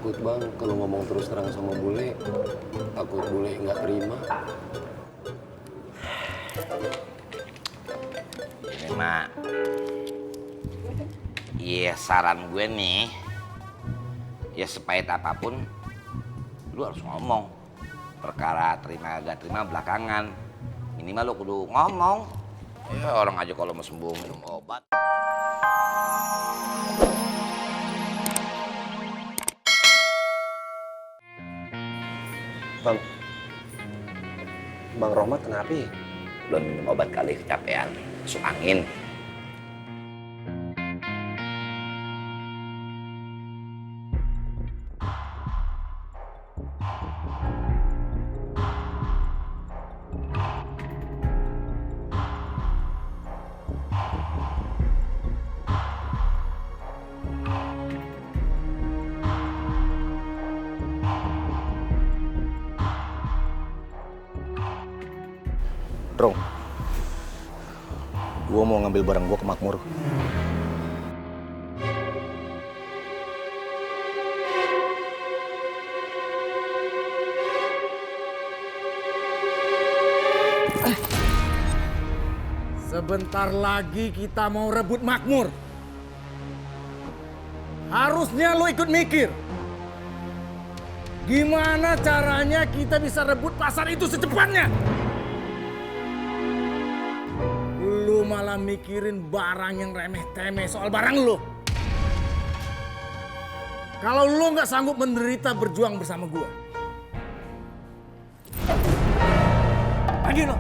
takut bang kalau ngomong terus terang sama bule. Takut bule nggak terima. Ini mak, iya saran gue nih, ya sepahit apapun, lu harus ngomong. Perkara terima gak terima belakangan, minimal lu kudu ngomong. Ya orang aja kalau mau sembuh minum obat. Bang Rohmat kenapa ya? Belum minum obat kali kecapean, masuk angin. Bro, gue mau ngambil barang gue ke Makmur. Sebentar lagi kita mau rebut Makmur. Harusnya lo ikut mikir. Gimana caranya kita bisa rebut pasar itu secepatnya? Lu malah mikirin barang yang remeh-temeh soal barang lu. Kalau lu nggak sanggup menderita berjuang bersama gua, pergi lo.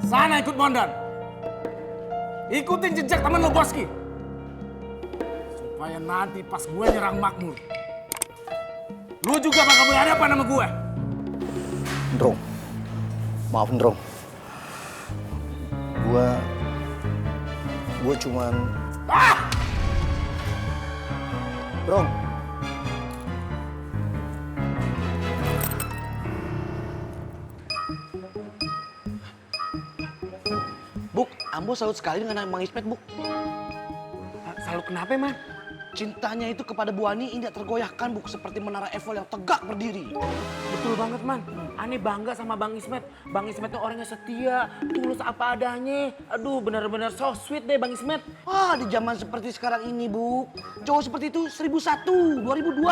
Sana ikut Bondan. Ikutin jejak temen lo Boski. Supaya nanti pas gue nyerang Makmur, lu juga bakal berhadapan sama gue. Ndrong, maaf Ndrong. Gue cuman... Ndrong. Buk, Ambo salut sekali dengan Bang Ismet, Buk. Salut kenapa, Man? Cintanya itu kepada Bu Ani tidak tergoyahkan, Buk. Seperti menara Eiffel yang tegak berdiri. Betul banget, Man. Aneh bangga sama Bang Ismet. Bang Ismet tuh orangnya setia, tulus apa adanya. Aduh, bener-bener so sweet deh Bang Ismet. Wah, di zaman seperti sekarang ini, Buk. Cowok seperti itu 1001, 2002,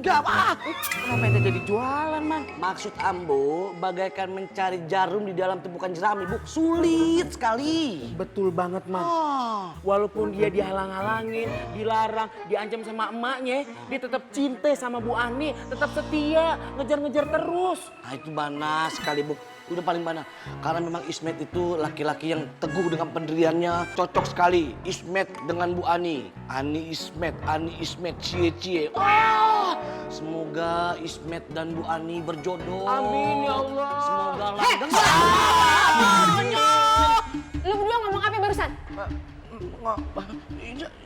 3003. Wah, Kenapa ente jadi jualan, Man? maksud Ambo bagaikan mencari jarum di dalam tumpukan jerami, Buk. Sulit sekali. Betul banget, Man. Ah, Walaupun dia dihalang-halangin, dilarang, diancam sama emaknya, dia tetap cinta sama Bu Ani, tetap setia, ngejar-ngejar terus. nah itu bana sekali, Buk. Udah paling bana. Karena memang Ismet itu laki-laki yang teguh dengan pendiriannya. Cocok sekali. Ismet dengan Bu Ani. Ani Ismet, cie-cie. Wah, semoga Ismet dan Bu Ani berjodoh. Amin, ya Allah. Semoga langgeng. Lu berdua ngomong apa barusan?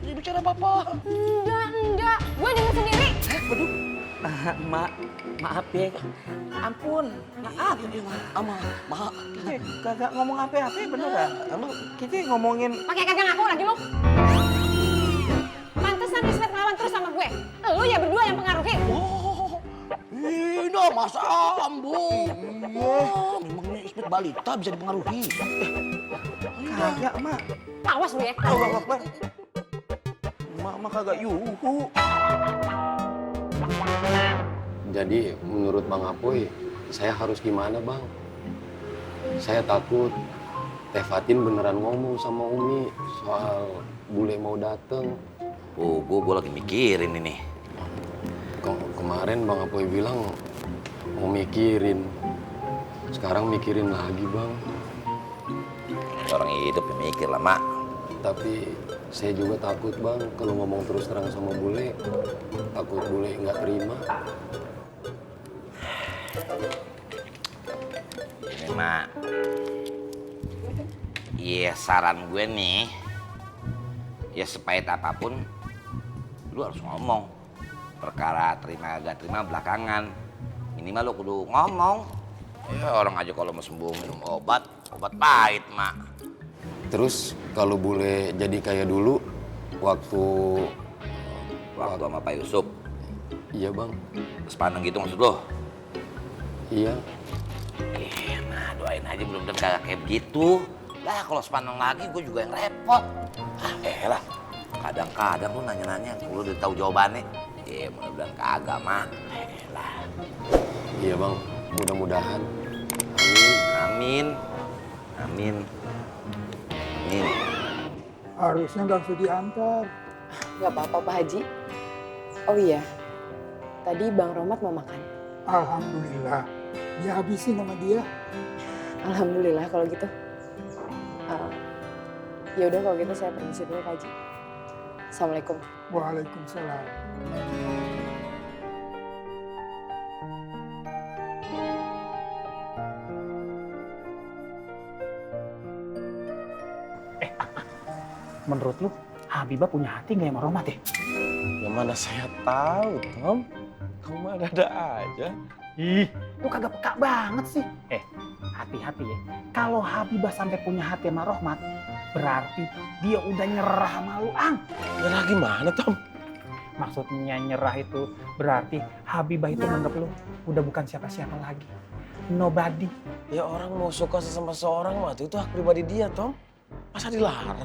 Ini bicara apa? Enggak. Gue denger sendiri. Maaf ya. Ampun, maaf. Maaf. Kagak ngomong apa-apa beneran. Kita ngomongin... Pakai kagak ngaku lagi lu. Pantesan Ismet ngelawan terus sama gue. Lu ya berdua yang pengaruhi. Oh, ini Mas Ambo. Oh, memangnya Ismet balita bisa dipengaruhi. Kagak, Mak. Awas lu ya. Allah Akbar. Mak kagak yuhu. Jadi menurut Bang Apoy, saya harus gimana Bang? Saya takut Teh Fatin beneran ngomong sama Umi soal bule mau dateng. Oh, gue lagi mikirin ini. Kemarin Bang Apoy bilang mau mikirin. Sekarang mikirin lagi Bang. Orang hidup ya mikir lah, Mak. Tapi saya juga takut Bang kalau ngomong terus terang sama bule. Takut bule nggak terima. Ini, Mak. Iya, saran gue nih, ya sepahit apapun, lu harus ngomong. Perkara terima gak terima belakangan, minimal lu kudu ngomong. Ya orang aja kalau mau sembuh minum obat pahit, Mak. Terus kalau bule jadi kayak dulu waktu sama Pak Yusuf. Iya bang. Sepaneng gitu maksud lo? Iya. Nah doain aja mudah-mudahan kagak kayak begitu. Lah kalau sepaneng lagi gue juga yang repot. Lah kadang-kadang lu nanya-nanya lu udah tahu jawabannya. Mudah-mudahan kagak mah. Lah. Iya bang, mudah-mudahan. Amin. Harusnya nggak usah diantar. Nggak apa-apa Pak Haji. Oh iya, tadi Bang Romat mau makan. Alhamdulillah, dihabisin sama dia. Alhamdulillah kalau gitu. Ya udah kalau gitu saya permisi dulu Pak Haji. Assalamualaikum. Waalaikumsalam. Menurut lu, Habibah punya hati nggak sama Romat ya? Ya mana saya tahu, Tom. Kamu mah ada aja. Ih, lu kagak peka banget sih. Hati-hati ya. Kalau Habibah sampai punya hati sama Rohmat, berarti dia udah nyerah sama lu, Ang. Nyerah gimana, Tom? Maksudnya nyerah itu berarti Habibah itu nganggap lu udah bukan siapa-siapa lagi. Nobody. Ya orang mau suka sama seorang mah itu hak pribadi dia, Tom. Masa dilarang?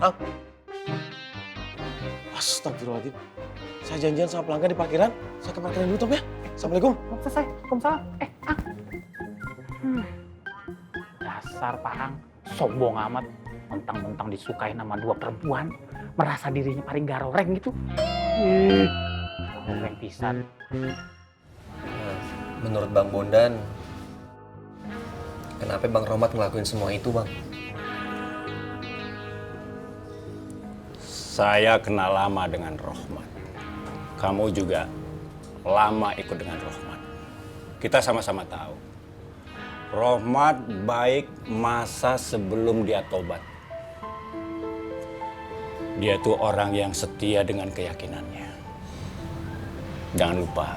Astagfirullahaladzim. Saya janjian sama pelanggan di parkiran. Saya ke parkiran dulu, Tom ya. Assalamualaikum. Selesai. Waalaikumsalam. Ang. Dasar Pak Ang. Sombong amat. Mentang-mentang disukai nama dua perempuan. Merasa dirinya paling garoreng gitu. Garoreng pisan. Menurut Bang Bondan, kenapa Bang Romat ngelakuin semua itu, Bang? Saya kenal lama dengan Rohmat. Kamu juga lama ikut dengan Rohmat. Kita sama-sama tahu. Rohmat baik masa sebelum dia tobat. Dia tuh orang yang setia dengan keyakinannya. Jangan lupa,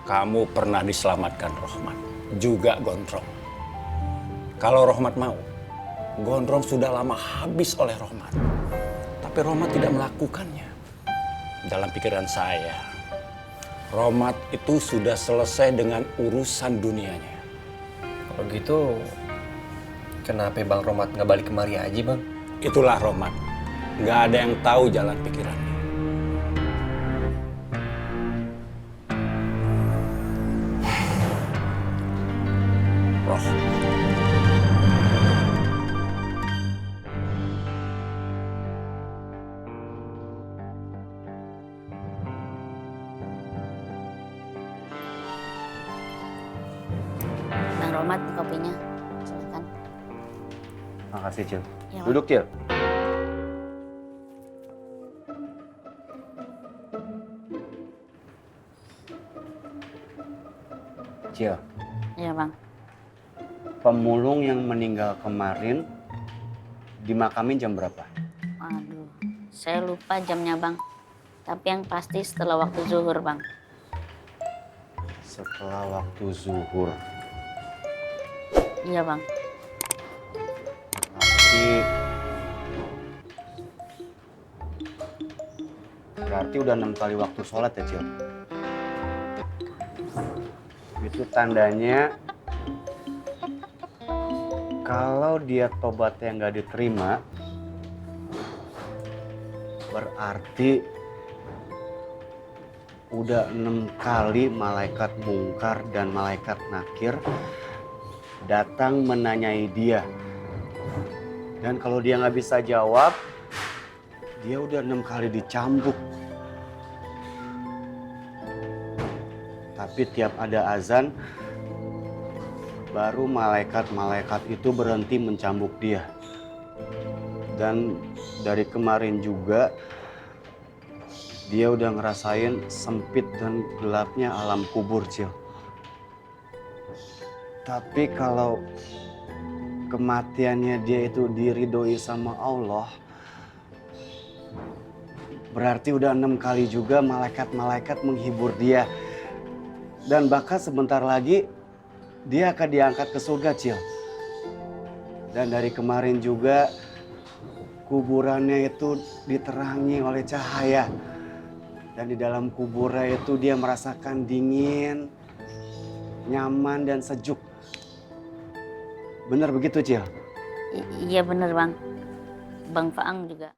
kamu pernah diselamatkan Rohmat. Juga Gondrong. Kalau Rohmat mau, Gondrong sudah lama habis oleh Rohmat. Tapi Rohmat tidak melakukannya. Dalam pikiran saya, Rohmat itu sudah selesai dengan urusan dunianya. Kalau gitu, kenapa Bang Romat nggak balik kemari aja, Bang? Itulah Rohmat. Nggak ada yang tahu jalan pikirannya. Bang Romat, kopinya. Silakan. Makasih, Cil. Ya, Duduk, Cil. Cil, Iya, Bang. pemulung yang meninggal kemarin dimakamin jam berapa? Waduh, saya lupa jamnya, Bang. Tapi yang pasti setelah waktu zuhur, Bang. Setelah waktu zuhur. Iya, Bang. Berarti udah 6 kali waktu sholat ya, Cil? Itu tandanya kalau dia tobatnya nggak diterima, berarti udah 6 kali malaikat mungkar dan malaikat nakir datang menanyai dia. Dan kalau dia nggak bisa jawab, dia udah 6 kali dicambuk. Tapi tiap ada azan, baru malaikat-malaikat itu berhenti mencambuk dia. Dan dari kemarin juga, dia udah ngerasain sempit dan gelapnya alam kubur, Cil. Tapi kalau kematiannya dia itu diridhoi sama Allah, berarti udah 6 kali juga malaikat-malaikat menghibur dia. Dan bahkan sebentar lagi dia akan diangkat ke surga, Cil. Dan dari kemarin juga kuburannya itu diterangi oleh cahaya. Dan di dalam kuburnya itu dia merasakan dingin, nyaman dan sejuk. Benar begitu, Cil? Iya bener Bang. Bang Faang juga.